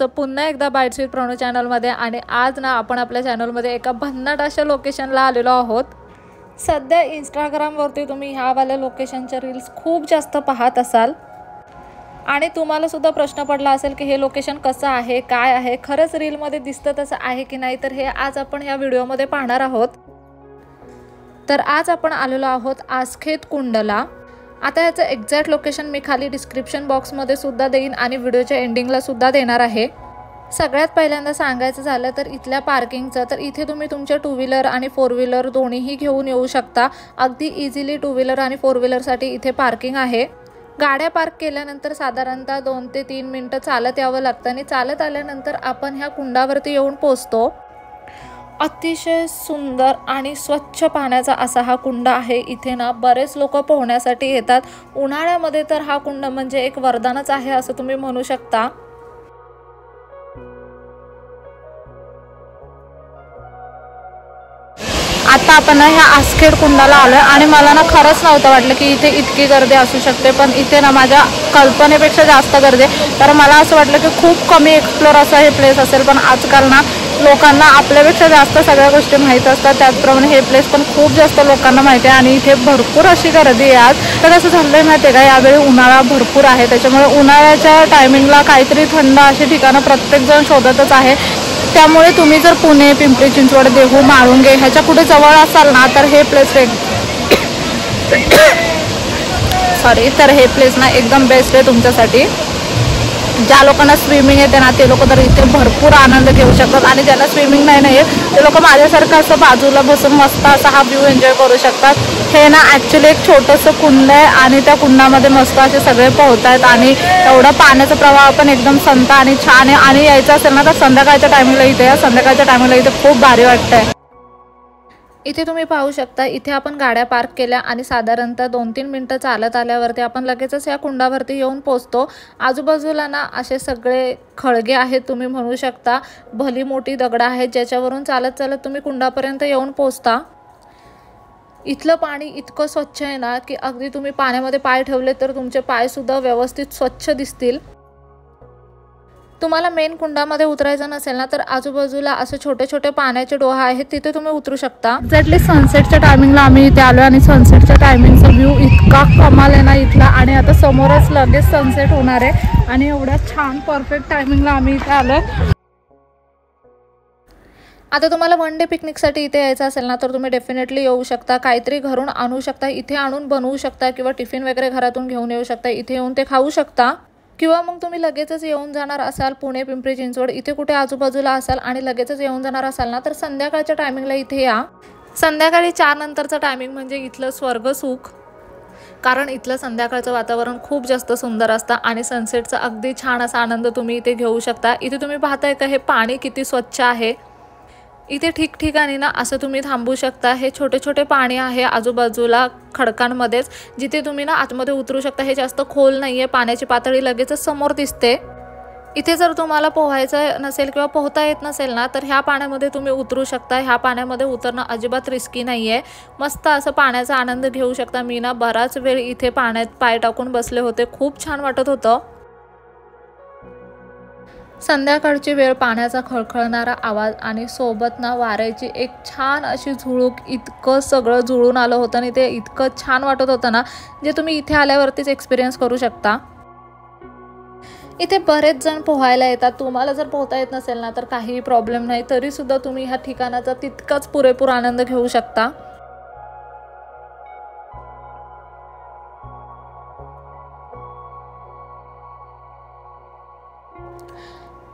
तुमचं पुन्हा एकदा बाईट्स विथ प्रणू चॅनलमध्ये। आणि आज ना आपण आपल्या चॅनलमध्ये एका भन्नाट अशा लोकेशनला आलेलो आहोत। सध्या इंस्टाग्रामवरती तुम्ही ह्यावाल्या लोकेशनच्या रील्स खूप जास्त पाहत असाल आणि तुम्हाला सुद्धा प्रश्न पडला असेल की हे लोकेशन कसं आहे, काय आहे, खरंच रीलमध्ये दिसतं तसं आहे की नाही। तर हे आज आपण ह्या व्हिडिओमध्ये पाहणार आहोत। तर आज आपण आलेलो आहोत आसखेत कुंडला। आता याचं एक्झॅक्ट लोकेशन मी खाली डिस्क्रिप्शन बॉक्समध्ये सुद्धा देईन आणि व्हिडिओच्या एंडिंगला सुद्धा देणार आहे। सगळ्यात पहिल्यांदा सांगायचं झालं तर इथल्या पार्किंगचं, तर इथे तुम्ही तुमच्या 2 व्हीलर आणि 4 व्हीलर दोन्हीही घेऊन येऊ शकता। अगदी इझिली 2 व्हीलर आणि 4 व्हीलरसाठी इथे पार्किंग आहे। गाड्या पार्क केल्यानंतर साधारणतः 2 ते 3 मिनिटं चालत यावं लागतं आणि चालत आल्यानंतर आपण ह्या कुंडावरती येऊन पोहोचतो। अतिशय सुंदर आणि स्वच्छ पाण्याचा असा हा कुंड आहे। इथे ना बरेच लोक पोहण्यासाठी येतात। उन्हाळ्यामध्ये तर हा कुंड म्हणजे एक वरदानच आहे असं तुम्ही म्हणू शकता। आता आपण ह्या आसखेत कुंडाला आलोय आणि मला ना खरंच नव्हतं वाटलं की इथे इतकी गर्दी असू शकते, पण इथे ना माझ्या कल्पनेपेक्षा जास्त गर्दी आहे। तर मला असं वाटलं की खूप कमी एक्सप्लोर असं हे प्लेस असेल, पण आजकाल ना लोकांना आपल्यापेक्षा जास्त सगळ्या गोष्टी माहीत असतात। त्याचप्रमाणे हे प्लेस पण खूप जास्त लोकांना माहिती आहे आणि इथे भरपूर अशी गर्दी आहे आज। तर असं झालंय माहिती आहे का, यावेळी उन्हाळा भरपूर आहे, त्याच्यामुळे उन्हाळ्याच्या टायमिंगला काहीतरी थंड अशी ठिकाणं प्रत्येकजण शोधतच आहे। त्यामुळे तुम्ही जर पुणे, पिंपरी चिंचवड, देहू, माळुंगे ह्याच्या कुठे जवळ असाल ना तर हे प्लेस तर हे प्लेस ना एकदम बेस्ट आहे तुमच्यासाठी। ज्या लोकांना स्विमिंग येते ना ते लोक तर इथे भरपूर आनंद घेऊ शकतात आणि ज्यांना स्विमिंग नाही येत ते लोक माझ्यासारखं असं बाजूला बसून मस्त असा हा व्ह्यू एन्जॉय करू शकतात। हे ना ॲक्च्युली एक छोटंसं कुंड आहे आणि त्या कुंडामध्ये मस्त असे सगळे पोहतायत आणि एवढा पाण्याचा प्रवाह पण एकदम संत आणि छान आहे। आणि यायचं असेल ना तर संध्याकाळच्या टायमिंगला इथे या, संध्याकाळच्या टायमिंगला इथे खूप भारी वाटतंय। इथे तुम्ही पाहू शकता, इथे आपण गाड्या पार्क केल्या आणि साधारणतः 2-3 मिनिटं चालत आल्यावरती आपण लगेचच या कुंडावरती येऊन पोहोचतो। आजूबाजूला ना असे सगळे खळगे आहेत तुम्ही म्हणू शकता, भली मोठी दगडं आहेत ज्याच्यावरून चालत चालत तुम्ही कुंडापर्यंत येऊन पोहोचता। इथलं पाणी इतकं स्वच्छ आहे ना की अगदी तुम्ही पाण्यामध्ये पाय ठेवले तर तुमचे पाय सुद्धा व्यवस्थित स्वच्छ दिसतील। तुम्हाला मेन कुंडामध्ये उतरायचं नसेल ना तर आजूबाजूला असे छोटे छोटे पाण्याचे डोहा आहेत, तिथे तुम्ही उतरू शकता। एक्झॅक्टली सनसेटच्या टायमिंगला आम्ही इथे आलो आणि सनसेटच्या टायमिंगचा व्ह्यू इतका कमाल आहे ना इथला। आणि आता समोरच लगेच सनसेट होणार आहे आणि एवढ्या छान परफेक्ट टायमिंगला आम्ही इथे आलोय। आता तुम्हाला वन डे पिकनिकसाठी इथे यायचं असेल ना तर तुम्ही डेफिनेटली येऊ शकता। काहीतरी घरून आणू शकता, इथे आणून बनवू शकता किंवा टिफिन वगैरे घरातून घेऊन येऊ शकता, इथे येऊन ते खाऊ शकता। किंवा मग तुम्ही लगेचच येऊन जाणार असाल पुणे, पिंपरी चिंचवड इथे कुठे आजूबाजूला असाल आणि लगेचच येऊन जाणार असाल ना तर संध्याकाळच्या टायमिंगला इथे या। संध्याकाळी 4 नंतरचं टायमिंग म्हणजे इथलं स्वर्गसुख, कारण इथलं संध्याकाळचं वातावरण खूप जास्त सुंदर असतं आणि सनसेटचा अगदी छान असा आनंद तुम्ही इथे घेऊ शकता। इथे तुम्ही पाहताय का हे पाणी किती स्वच्छ आहे। इथे ठिकठिकाणी ना असं तुम्ही थांबू शकता। हे छोटे छोटे पाणी आहे आजूबाजूला खडकांमध्येच, जिथे तुम्ही ना आतमध्ये उतरू शकता। हे जास्त खोल नाही आहे, पाण्याची पातळी लगेचच समोर दिसते। इथे जर तुम्हाला पोहायचं नसेल किंवा पोहता येत नसेल ना तर ह्या पाण्यामध्ये तुम्ही उतरू शकता। ह्या पाण्यामध्ये उतरणं अजिबात रिस्की नाही आहे, मस्त असं पाण्याचा आनंद घेऊ शकता। मी ना बराच वेळ इथे पाण्यात पाय टाकून बसले होते, खूप छान वाटत होतं। संध्याकाळची वेळ, पाण्याचा खळखळणारा आवाज आणि सोबत ना वाऱ्याची एक छान अशी झुळूक, इतकं सगळं जुळून आलं होतं आणि ते इतकं छान वाटत होतं ना जे तुम्ही इथे आल्यावरतीच एक्सपिरियन्स करू शकता। इथे बरेच जण पोहायला येतात। तुम्हाला जर पोहता येत नसेल ना तर काही प्रॉब्लेम नाही, तरी सुद्धा तुम्ही ह्या ठिकाणाचा तितकाच पुरेपूर आनंद घेऊ शकता।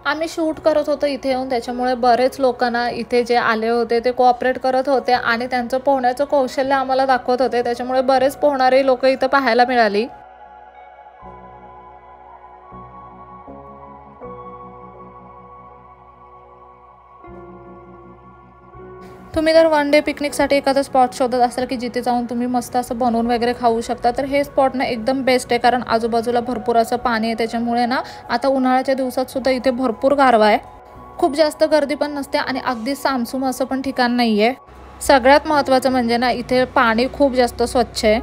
आम्ही शूट करत होतो इथे येऊन, त्याच्यामुळे बरेच लोकांना इथे जे आले होते ते कोऑपरेट करत होते आणि त्यांचं पोहण्याचं कौशल्य आम्हाला दाखवत होते, त्याच्यामुळे बरेच पोहणारे लोक इथं पाहायला मिळाली। तुम्ही जर वन डे पिकनिकसाठी एखादा स्पॉट शोधत असाल की जिथे जाऊन तुम्ही मस्त असं बनवून वगैरे खाऊ शकता तर हे स्पॉट ना एकदम बेस्ट आहे, कारण आजूबाजूला भरपूर असं पाणी आहे। त्याच्यामुळे ना आता उन्हाळ्याच्या दिवसात सुद्धा इथे भरपूर गारवा आहे, खूप जास्त गर्दी पण नसते आणि अगदी सामसूम असं पण ठिकाण नाही आहे। सगळ्यात महत्त्वाचं म्हणजे ना इथे पाणी खूप जास्त स्वच्छ आहे।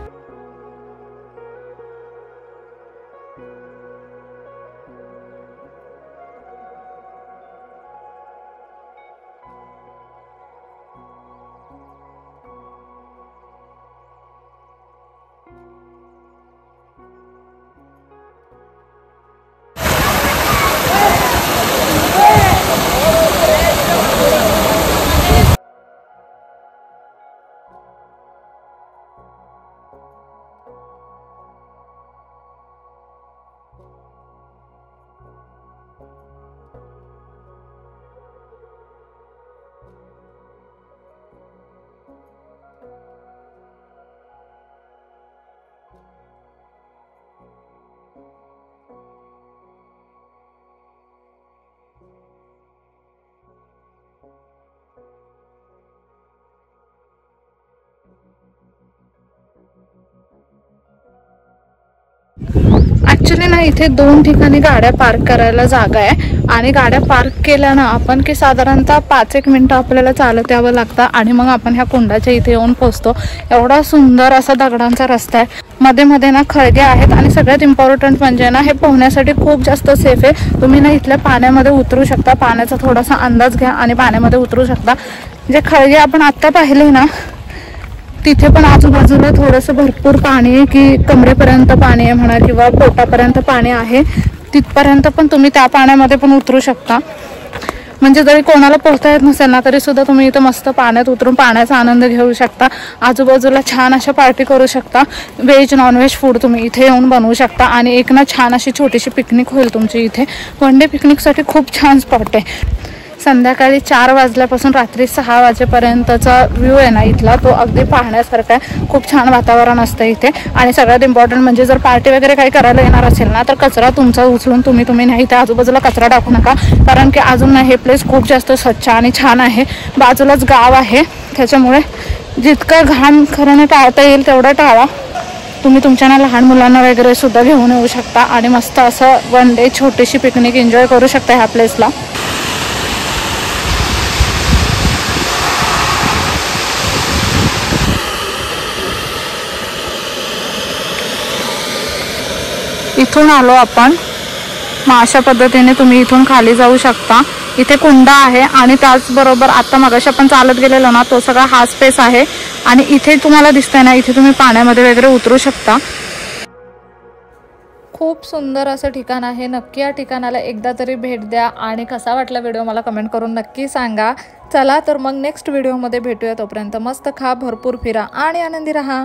ॲक्च्युली ना इथे 2 ठिकाणी गाड्या पार्क करायला जागा आहे आणि गाड्या पार्क केल्या ना आपण की साधारणतः 5-1 मिनटं आपल्याला चालत यावं लागतं आणि मग आपण ह्या कुंडाच्या इथे येऊन पोहोचतो। एवढा सुंदर असा दगडांचा रस्ता आहे, मध्ये मध्ये ना खळगे आहेत आणि सगळ्यात इम्पॉर्टंट म्हणजे ना हे पोहण्यासाठी खूप जास्त सेफ आहे। तुम्ही ना इथल्या पाण्यामध्ये उतरू शकता, पाण्याचा थोडासा अंदाज घ्या आणि पाण्यामध्ये उतरू शकता। जे खळगे आपण आत्ता पाहिले ना तिथे पण आजूबाजूला थोडंसं भरपूर पाणी आहे की कमरेपर्यंत पाणी आहे म्हणा किंवा पोटापर्यंत पाणी आहे, तिथपर्यंत पण तुम्ही त्या पाण्यामध्ये पण उतरू शकता। म्हणजे जरी कोणाला पोहता येत नसेल ना तरी सुद्धा तुम्ही इथं मस्त पाण्यात उतरून पाण्याचा आनंद घेऊ शकता। आजूबाजूला छान अशा पार्टी करू शकता, व्हेज नॉनव्हेज फूड तुम्ही इथे येऊन बनवू शकता आणि एक ना छान अशी छोटीशी पिकनिक होईल तुमची इथे। वन डे पिकनिकसाठी खूप छान स्पॉट आहे। संध्याकाळी 4 वाजल्यापासून रात्री 6 वाजेपर्यंतचा व्ह्यू आहे ना इथला तो अगदी पाहण्यासारखा आहे। खूप छान वातावरण असतं इथे आणि सगळ्यात इम्पॉर्टंट म्हणजे जर पार्टी वगैरे काही करायला येणार असेल ना तर कचरा तुमचा उचलून तुम्ही नाही इथे आजूबाजूला कचरा टाकू नका, कारण की अजून ना हे प्लेस खूप जास्त स्वच्छ आणि छान आहे। बाजूलाच गाव आहे त्याच्यामुळे जितकं घाण खरं टाळता येईल तेवढं टाळा। तुम्ही तुमच्या ना लहान मुलांना वगैरे सुद्धा घेऊन येऊ शकता आणि मस्त असं वन डे छोटीशी पिकनिक एन्जॉय करू शकता ह्या प्लेसला। इथून आलो आपण, मग अशा पद्धतीने तुम्ही इथून खाली जाऊ शकता। इथे कुंडा आहे आणि त्याचबरोबर आता मगाशी आपण चालत गेलेलो ना तो सगळा हा स्पेस आहे आणि इथे तुम्हाला दिसतंय ना इथे तुम्ही पाण्यामध्ये वगैरे उतरू शकता। खूप सुंदर असं ठिकाण आहे, नक्की या ठिकाणाला एकदा तरी भेट द्या आणि कसा वाटला व्हिडिओ मला कमेंट करून नक्की सांगा। चला तर मग नेक्स्ट व्हिडिओमध्ये भेटूया, तोपर्यंत मस्त खा, भरपूर फिरा आणि आनंदी राहा।